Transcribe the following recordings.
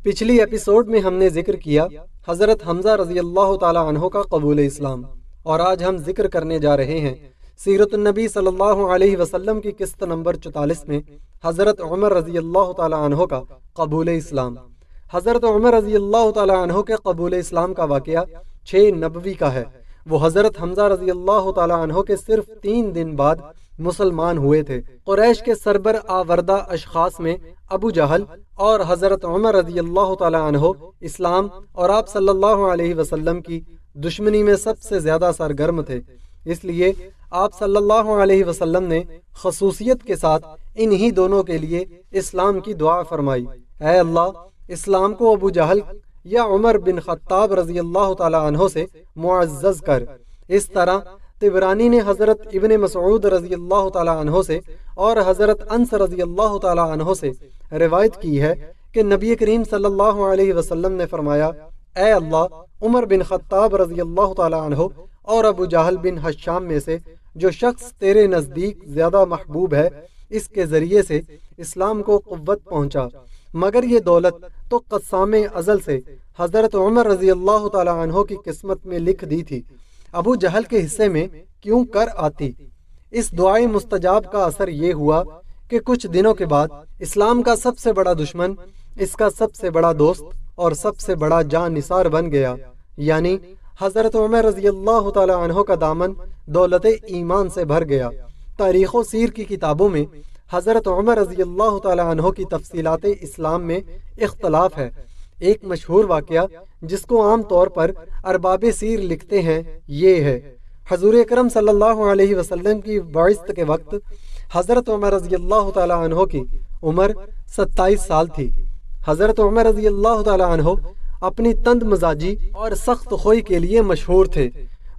پچھلی ایپیسوڈ میں ہم نے ذکر کیا حضرت حمزہ رضی اللہ تعالی عنہ کا قبول اسلام، اور آج ہم ذکر کرنے جا رہے ہیں سیرت النبی صلی اللہ علیہ وسلم کی قسط نمبر 44 میں حضرت عمر رضی اللہ تعالی عنہ کا قبول اسلام۔ حضرت عمر رضی اللہ تعالی عنہ کے قبول اسلام کا واقعہ 6 نبوی کا ہے۔ وہ حضرت حمزہ رضی اللہ تعالی عنہ کے صرف 3 دن بعد مسلمان ہوئے تھے۔ قریش کے سربر آوردہ اشخاص میں ابو جہل اور حضرت عمر رضی اللہ تعالی عنہ اسلام اور آپ صلی اللہ علیہ وسلم کی دشمنی میں سب سے زیادہ سرگرم تھے، اس لیے آپ صلی اللہ علیہ وسلم نے خصوصیت کے ساتھ انہی دونوں کے لیے اسلام کی دعا فرمائی، اے اللہ اسلام کو ابو جہل یا عمر بن خطاب رضی اللہ تعالی عنہ سے معزز کر۔ اس طرح طبرانی نے حضرت ابن مسعود رضی اللہ تعالی عنہ سے اور حضرت انس رضی اللہ تعالی عنہ سے روایت کی ہے کہ نبی کریم صلی اللہ علیہ وسلم نے فرمایا، اے اللہ عمر بن خطاب رضی اللہ تعالی عنہ اور ابو جہل بن ہشام میں سے جو شخص تیرے نزدیک زیادہ محبوب ہے، اس کے ذریعے سے اسلام کو قوت پہنچا، مگر یہ دولت تو قسام ازل سے حضرت عمر رضی اللہ تعالی عنہ کی قسمت میں لکھ دی تھی، ابو جہل کے حصے میں کیوں کر آتی۔ اس دعائے مستجاب کا اثر یہ ہوا کہ کچھ دنوں کے بعد اسلام کا سب سے بڑا دشمن اس کا سب سے بڑا دوست اور سب سے بڑا جان نثار بن گیا، یعنی حضرت عمر رضی اللہ تعالی عنہ کا دامن دولت ایمان سے بھر گیا۔ تاریخ و سیر کی کتابوں میں حضرت عمر رضی اللہ تعالی عنہ کی تفصیلات اسلام میں اختلاف ہے۔ ایک مشہور واقعہ جس کو عام طور پر ارباب سیر لکھتے ہیں یہ ہے، حضور اکرم صلی اللہ علیہ وسلم کی بعثت کے وقت حضرت عمر رضی اللہ تعالی عنہ کی عمر 27 سال تھی۔ حضرت عمر رضی اللہ تعالی عنہ اپنی تند مزاجی اور سخت خوئی کے لیے مشہور تھے۔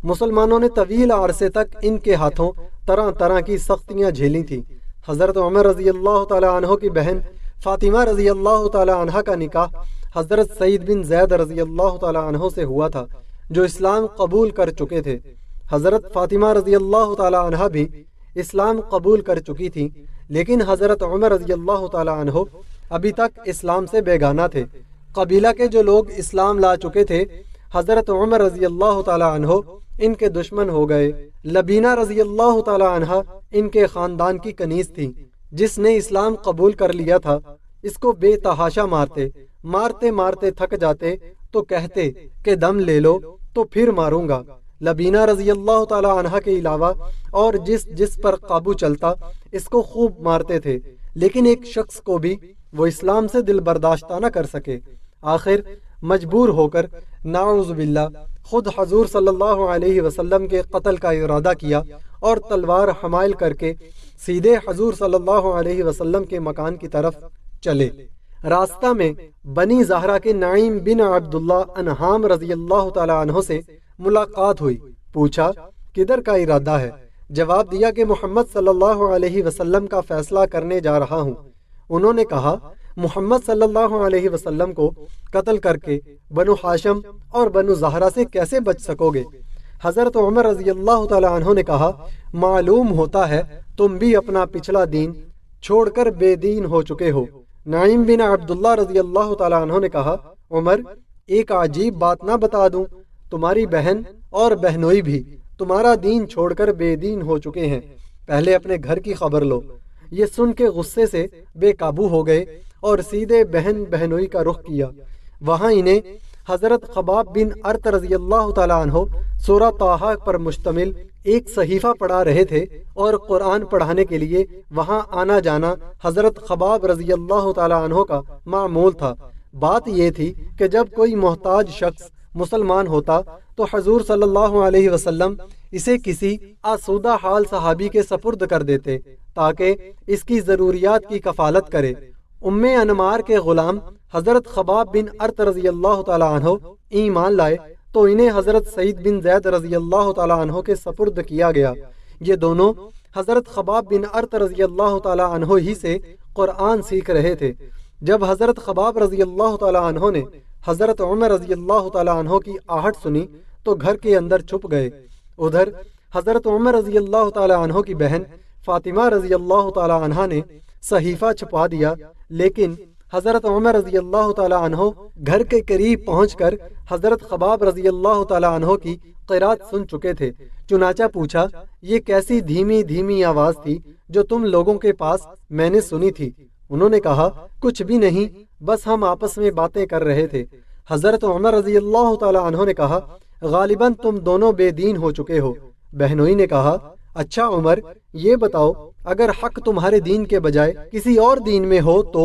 مسلمانوں نے طویل عرصے تک ان کے ہاتھوں طرح طرح کی سختیاں جھیلی تھیں۔ حضرت عمر رضی اللہ تعالی عنہ کی بہن فاطمہ رضی اللہ تعالی عنہ کا نکاح حضرت سعید بن زید رضی اللہ تعالی عنہ سے ہوا تھا، جو اسلام قبول کر چکے تھے۔ حضرت فاطمہ رضی اللہ تعالی عنہ بھی اسلام قبول کر چکی تھی، لیکن حضرت عمر رضی اللہ تعالی عنہ ابھی تک اسلام سے بیگانہ تھے۔ قبیلہ کے جو لوگ اسلام لا چکے تھے، حضرت عمر رضی اللہ تعالی عنہ ان کے دشمن ہو گئے۔ لبینہ رضی اللہ تعالی عنہ ان کے خاندان کی کنیز تھی، جس نے اسلام قبول کر لیا تھا۔ اس کو بے تحاشا مارتے مارتے تھک جاتے تو کہتے کہ دم لے لو تو پھر ماروں گا۔ لبینہ رضی اللہ تعالی عنہ کے علاوہ اور جس پر قابو چلتا اس کو خوب مارتے تھے، لیکن ایک شخص کو بھی وہ اسلام سے دل برداشتہ نہ کر سکے۔ آخر مجبور ہو کر نعوذ باللہ خود حضور صلی اللہ علیہ وسلم کے قتل کا ارادہ کیا اور تلوار حمائل کر کے سیدھے حضور صلی اللہ علیہ وسلم کے مکان کی طرف چلے۔ راستہ میں بنی زہرہ کے نعیم بن عبداللہ انہام رضی اللہ تعالی عنہ سے ملاقات ہوئی۔ پوچھا کدھر کا ارادہ ہے؟ جواب دیا کہ محمد صلی اللہ علیہ وسلم کا فیصلہ کرنے جا رہا ہوں۔ انہوں نے کہا محمد صلی اللہ علیہ وسلم کو قتل کر کے بنو ہاشم اور بنو زہرہ سے کیسے بچ سکو گے؟ حضرت عمر رضی اللہ تعالی عنہ نے کہا معلوم ہوتا ہے تم بھی اپنا پچھلا دین چھوڑ کر بے دین ہو چکے ہو۔ نعیم بن عبداللہ رضی اللہ تعالی عنہ نے کہا عمر ایک عجیب بات نہ بتا دوں، تمہاری بہن اور بہنوئی بھی تمہارا دین چھوڑ کر بے دین ہو چکے ہیں، پہلے اپنے گھر کی خبر لو۔ یہ سن کے غصے سے بے قابو ہو گئے اور سیدھے بہن بہنوئی کا رخ کیا۔ وہاں انہیں حضرت خباب بن ارت رضی اللہ تعالی عنہ سورہ طٰہٰ پر مشتمل ایک صحیفہ پڑھا رہے تھے، اور قرآن پڑھانے کے لیے وہاں آنا جانا حضرت خباب رضی اللہ تعالی عنہ کا معمول تھا۔ بات یہ تھی کہ جب کوئی محتاج شخص مسلمان ہوتا تو حضور صلی اللہ علیہ وسلم اسے کسی آسودہ حال صحابی کے سپرد کر دیتے تاکہ اس کی ضروریات کی کفالت کرے۔ ام انمار کے غلام حضرت خباب بن ارت رضی اللہ تعالی عنہ ایمان لائے تو انہیں حضرت سعید بن زید رضی اللہ تعالی عنہ کے سپرد کیا گیا۔ یہ دونوں حضرت خباب بن ارت رضی اللہ تعالی عنہ ہی سے قرآن سیکھ رہے تھے۔ جب حضرت خباب رضی اللہ تعالی عنہ نے حضرت عمر رضی اللہ تعالی عنہ کی آہٹ سنی تو گھر کے اندر چھپ گئے۔ ادھر حضرت عمر رضی اللہ تعالی عنہ کی بہن فاطمہ رضی اللہ تعالی عنہ نے صحیفہ چھپا دیا، لیکن حضرت عمر رضی اللہ تعالیٰ عنہ گھر کے قریب پہنچ کر حضرت خباب رضی اللہ تعالیٰ عنہ کی قرات سن چکے تھے، چنانچہ پوچھا یہ کیسی دھیمی دھیمی آواز تھی جو تم لوگوں کے پاس میں نے سنی تھی؟ انہوں نے کہا کچھ بھی نہیں، بس ہم آپس میں باتیں کر رہے تھے۔ حضرت عمر رضی اللہ تعالیٰ عنہ نے کہا غالباً تم دونوں بے دین ہو چکے ہو۔ بہنوئی نے کہا اچھا عمر، یہ بتاؤ اگر حق تمہارے دین کے بجائے کسی اور دین میں ہو تو؟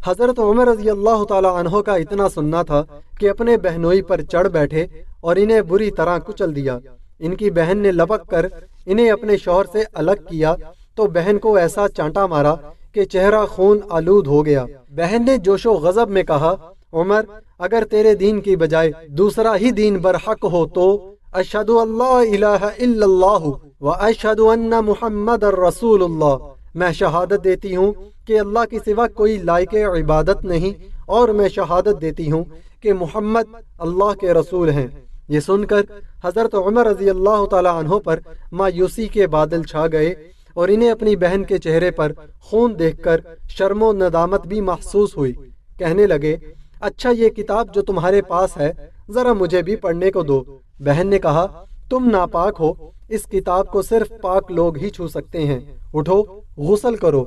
حضرت عمر رضی اللہ تعالیٰ عنہ کا اتنا سننا تھا کہ اپنے بہنوئی پر چڑھ بیٹھے اور انہیں بری طرح کچل دیا۔ ان کی بہن نے لپک کر انہیں اپنے شوہر سے الگ کیا تو بہن کو ایسا چانٹا مارا کہ چہرہ خون آلود ہو گیا۔ بہن نے جوش و غضب میں کہا عمر، اگر تیرے دین کی بجائے دوسرا ہی دین برحق ہو تو اشہد اللہ الہ الا اللہ و اشہد ان محمد رسول اللہ، میں شہادت دیتی ہوں کہ اللہ کے سوا کوئی لائق عبادت نہیں، اور میں شہادت دیتی ہوں کہ محمد اللہ کے رسول ہیں۔ یہ سن کر حضرت عمر رضی اللہ تعالیٰ عنہ پر مایوسی کے بادل چھا گئے اور انہیں اپنی بہن کے چہرے پر خون دیکھ کر شرم و ندامت بھی محسوس ہوئی۔ کہنے لگے اچھا یہ کتاب جو تمہارے پاس ہے ذرا مجھے بھی پڑھنے کو دو۔ بہن نے کہا تم ناپاک ہو، اس کتاب کو صرف پاک لوگ ہی چھو سکتے ہیں، اٹھو غسل کرو۔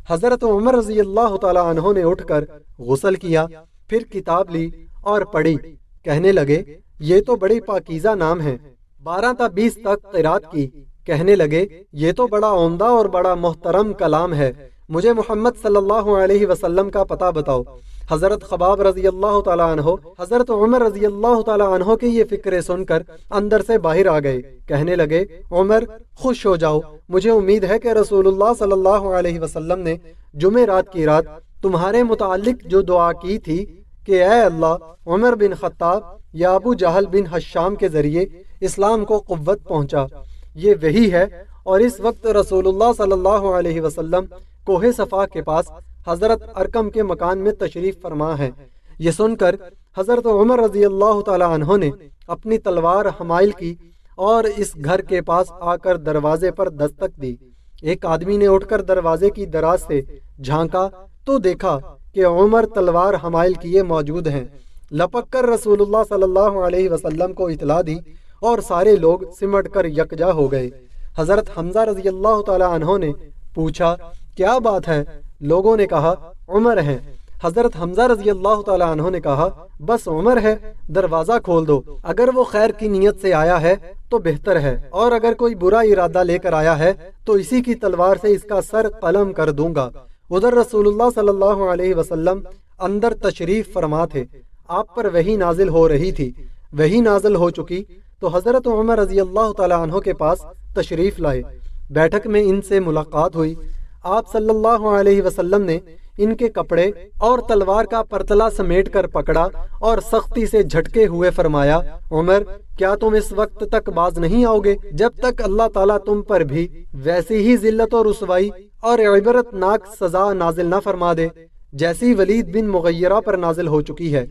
حضرت عمر رضی اللہ تعالیٰ عنہ نے اٹھ کر غسل کیا، پھر کتاب لی اور پڑھی۔ کہنے لگے یہ تو بڑی پاکیزہ نام ہے۔ 12 تا 20 تک قرات کی۔ کہنے لگے یہ تو بڑا عمدہ اور بڑا محترم کلام ہے، مجھے محمد صلی اللہ علیہ وسلم کا پتہ بتاؤ۔ حضرت خباب رضی اللہ تعالیٰ عنہ حضرت عمر رضی اللہ تعالیٰ عنہ کی یہ فکریں سن کر اندر سے باہر آ گئے۔ کہنے لگے عمر خوش ہو جاؤ، مجھے امید ہے کہ رسول اللہ صلی اللہ علیہ وسلم نے جمعرات کی رات تمہارے متعلق جو دعا کی تھی کہ اے اللہ عمر بن خطاب یا ابو جہل بن حشام کے ذریعے اسلام کو قوت پہنچا، یہ وہی ہے۔ اور اس وقت رسول اللہ صلی اللہ علیہ وسلم کوہ صفا کے پاس حضرت ارقم کے مکان میں تشریف فرما ہے۔ یہ سن کر حضرت عمر رضی اللہ تعالی عنہ نے اپنی تلوار حمائل کی اور اس گھر کے پاس آ کر دروازے پر دستک دی۔ ایک آدمی نے اٹھ کر دروازے کی دراز سے جھانکا تو دیکھا کہ عمر تلوار حمائل کیے موجود ہیں۔ لپک کر رسول اللہ صلی اللہ علیہ وسلم کو اطلاع دی اور سارے لوگ سمٹ کر یکجا ہو گئے۔ حضرت حمزہ رضی اللہ تعالی عنہ نے پوچھا کیا بات ہے؟ لوگوں نے کہا عمر ہے۔ حضرت حمزہ رضی اللہ تعالی عنہ نے کہا بس عمر ہے، دروازہ کھول دو، اگر وہ خیر کی نیت سے آیا ہے تو بہتر ہے، اور اگر کوئی برا ارادہ لے کر آیا ہے تو اسی کی تلوار سے اس کا سر قلم کر دوں گا۔ ادھر رسول اللہ صلی اللہ علیہ وسلم اندر تشریف فرما تھے، آپ پر وحی نازل ہو رہی تھی۔ وحی نازل ہو چکی تو حضرت عمر رضی اللہ تعالی عنہ کے پاس تشریف لائے۔ بیٹھک میں ان سے ملاقات ہوئی۔ آپ صلی اللہ علیہ وسلم نے ان کے کپڑے اور تلوار کا پرتلا سمیٹ کر پکڑا اور سختی سے جھٹکے ہوئے فرمایا عمر کیا تم اس وقت تک باز نہیں آؤ گے جب تک اللہ تعالیٰ تم پر بھی ویسی ہی ذلت و رسوائی اور عبرت ناک سزا نازل نہ فرما دے جیسی ولید بن مغیرہ پر نازل ہو چکی ہے۔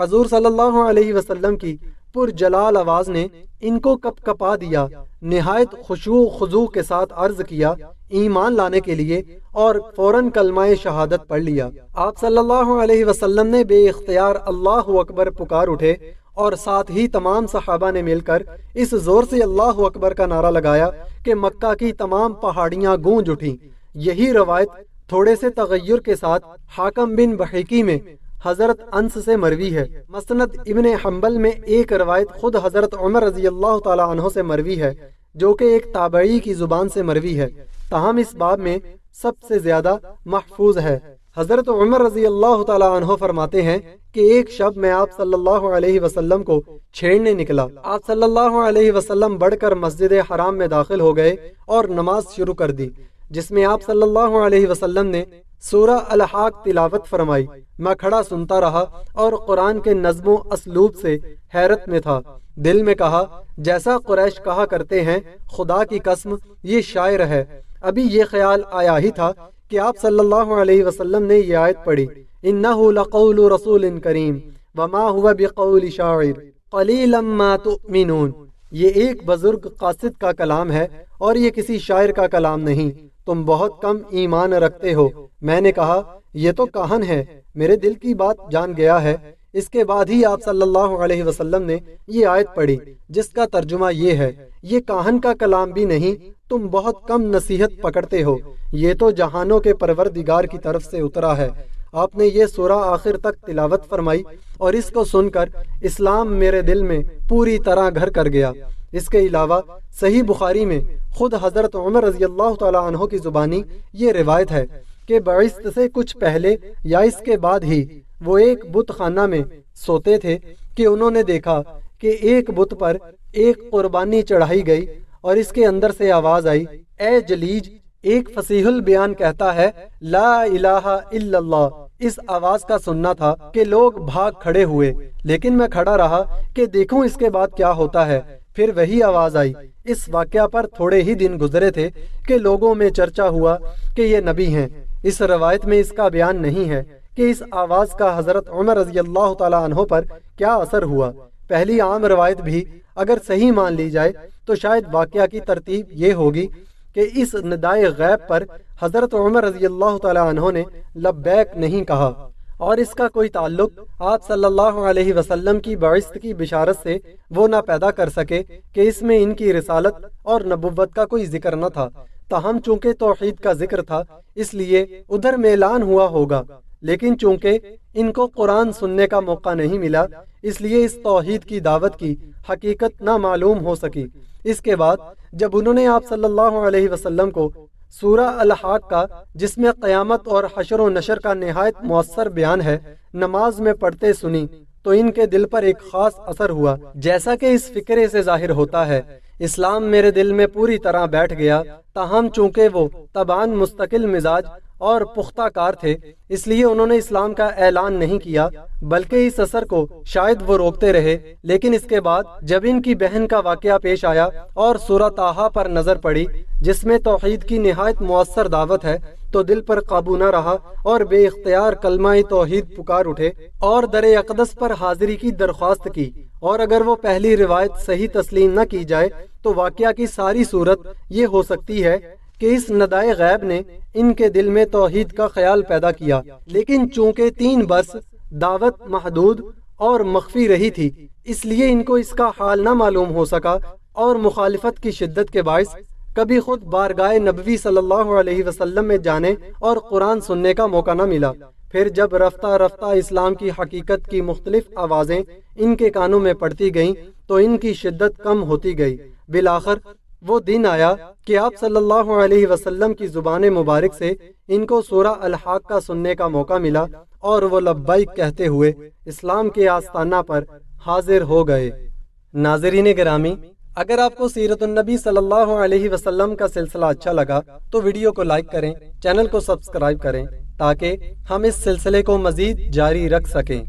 حضور صلی اللہ علیہ وسلم کی پر جلال آواز نے ان کو کپ کپا دیا۔ نہایت خشوع و خضوع کے ساتھ عرض کیا ایمان لانے کے لیے اور فوراً کلمہ شہادت پڑھ لیا۔ آپ صلی اللہ علیہ وسلم نے بے اختیار اللہ اکبر پکار اٹھے اور ساتھ ہی تمام صحابہ نے مل کر اس زور سے اللہ اکبر کا نعرہ لگایا کہ مکہ کی تمام پہاڑیاں گونج اٹھیں۔ یہی روایت تھوڑے سے تغیر کے ساتھ حاکم بن بحیکی میں حضرت انس سے مروی ہے۔ مسند ابن حنبل میں ایک روایت خود حضرت عمر رضی اللہ تعالی عنہ سے مروی ہے جو کہ ایک تابعی کی زبان سے مروی ہے، تاہم اس باب میں سب سے زیادہ محفوظ ہے۔ حضرت عمر رضی اللہ تعالی عنہ فرماتے ہیں کہ ایک شب میں آپ صلی اللہ علیہ وسلم کو چھیڑنے نکلا۔ آپ صلی اللہ علیہ وسلم بڑھ کر مسجد حرام میں داخل ہو گئے اور نماز شروع کر دی جس میں آپ صلی اللہ علیہ وسلم نے سورہ الحاق تلاوت فرمائی۔ میں کھڑا سنتا رہا اور قرآن کے نظم و اسلوب سے حیرت میں تھا۔ دل میں کہا جیسا قریش کہا کرتے ہیں خدا کی قسم یہ شاعر ہے۔ ابھی یہ خیال آیا ہی تھا کہ آپ صلی اللہ علیہ وسلم نے یہ آیت پڑھی انہ لقول رسول کریم وما هو بقول شاعر قلیلا ما تؤمنون۔ یہ ایک بزرگ قاصد کا کلام ہے اور یہ کسی شاعر کا کلام نہیں، تم بہت کم ایمان رکھتے ہو۔ میں نے کہا یہ تو کاہن ہے، میرے دل کی بات جان گیا ہے۔ اس کے بعد ہی آپ صلی اللہ علیہ وسلم نے یہ آیت پڑھی جس کا ترجمہ یہ ہے، یہ کاہن کا کلام بھی نہیں، تم بہت کم نصیحت پکڑتے ہو، یہ تو جہانوں کے پروردگار کی طرف سے اترا ہے۔ آپ نے یہ سورہ آخر تک تلاوت فرمائی اور اس کو سن کر اسلام میرے دل میں پوری طرح گھر کر گیا۔ اس کے علاوہ صحیح بخاری میں خود حضرت عمر رضی اللہ تعالی عنہ کی زبانی یہ روایت ہے کہ بعثت سے کچھ پہلے یا اس کے بعد ہی وہ ایک بت خانہ میں سوتے تھے کہ انہوں نے دیکھا کہ ایک بت پر ایک قربانی چڑھائی گئی اور اس کے اندر سے آواز آئی، اے جلیج، ایک فصیح البیان کہتا ہے لا الہ الا اللہ۔ اس آواز کا سننا تھا کہ لوگ بھاگ کھڑے ہوئے، لیکن میں کھڑا رہا کہ دیکھوں اس کے بعد کیا ہوتا ہے۔ پھر وہی آواز آئی۔ اس واقعہ پر تھوڑے ہی دن گزرے تھے کہ لوگوں میں چرچا ہوا کہ یہ نبی ہیں۔ اس روایت میں اس کا بیان نہیں ہے کہ اس آواز کا حضرت عمر رضی اللہ تعالی عنہ پر کیا اثر ہوا۔ پہلی عام روایت بھی اگر صحیح مان لی جائے تو شاید واقعہ کی ترتیب یہ ہوگی کہ اس ندائے غیب پر حضرت عمر رضی اللہ تعالی عنہ نے لبیک نہیں کہا، اور اس کا کوئی تعلق آپ صلی اللہ علیہ وسلم کی بعثت کی بشارت سے وہ نہ پیدا کر سکے کہ اس میں ان کی رسالت اور نبوت کا کوئی ذکر نہ تھا۔ تاہم چونکہ توحید کا ذکر تھا اس لیے ادھر میں اعلان ہوا ہوگا، لیکن چونکہ ان کو قرآن سننے کا موقع نہیں ملا اس لیے اس توحید کی دعوت کی حقیقت نہ معلوم ہو سکی۔ اس کے بعد جب انہوں نے آپ صلی اللہ علیہ وسلم کو سورہ الحاق کا، جس میں قیامت اور حشر و نشر کا نہایت مؤثر بیان ہے، نماز میں پڑھتے سنی تو ان کے دل پر ایک خاص اثر ہوا، جیسا کہ اس فکرے سے ظاہر ہوتا ہے۔ اسلام میرے دل میں پوری طرح بیٹھ گیا، تاہم چونکہ وہ طبعاً مستقل مزاج اور پختہ کار تھے اس لیے انہوں نے اسلام کا اعلان نہیں کیا، بلکہ اس اثر کو شاید وہ روکتے رہے۔ لیکن اس کے بعد جب ان کی بہن کا واقعہ پیش آیا اور سورہ طٰہٰ پر نظر پڑی جس میں توحید کی نہایت مؤثر دعوت ہے، تو دل پر قابو نہ رہا اور بے اختیار کلمہ توحید پکار اٹھے اور در اقدس پر حاضری کی درخواست کی۔ اور اگر وہ پہلی روایت صحیح تسلیم نہ کی جائے تو واقعہ کی ساری صورت یہ ہو سکتی ہے کہ اس ندائے غیب نے ان کے دل میں توحید کا خیال پیدا کیا، لیکن چونکہ 3 برس دعوت محدود اور مخفی رہی تھی اس لیے ان کو اس کا حال نہ معلوم ہو سکا، اور مخالفت کی شدت کے باعث کبھی خود بارگاہ نبوی صلی اللہ علیہ وسلم میں جانے اور قرآن سننے کا موقع نہ ملا۔ پھر جب رفتہ رفتہ اسلام کی حقیقت کی مختلف آوازیں ان کے کانوں میں پڑتی گئیں تو ان کی شدت کم ہوتی گئی۔ بالآخر وہ دن آیا کہ آپ صلی اللہ علیہ وسلم کی زبان مبارک سے ان کو سورہ الحاق کا سننے کا موقع ملا اور وہ لبیک کہتے ہوئے اسلام کے آستانہ پر حاضر ہو گئے۔ ناظرین گرامی، اگر آپ کو سیرت النبی صلی اللہ علیہ وسلم کا سلسلہ اچھا لگا تو ویڈیو کو لائک کریں، چینل کو سبسکرائب کریں تاکہ ہم اس سلسلے کو مزید جاری رکھ سکیں۔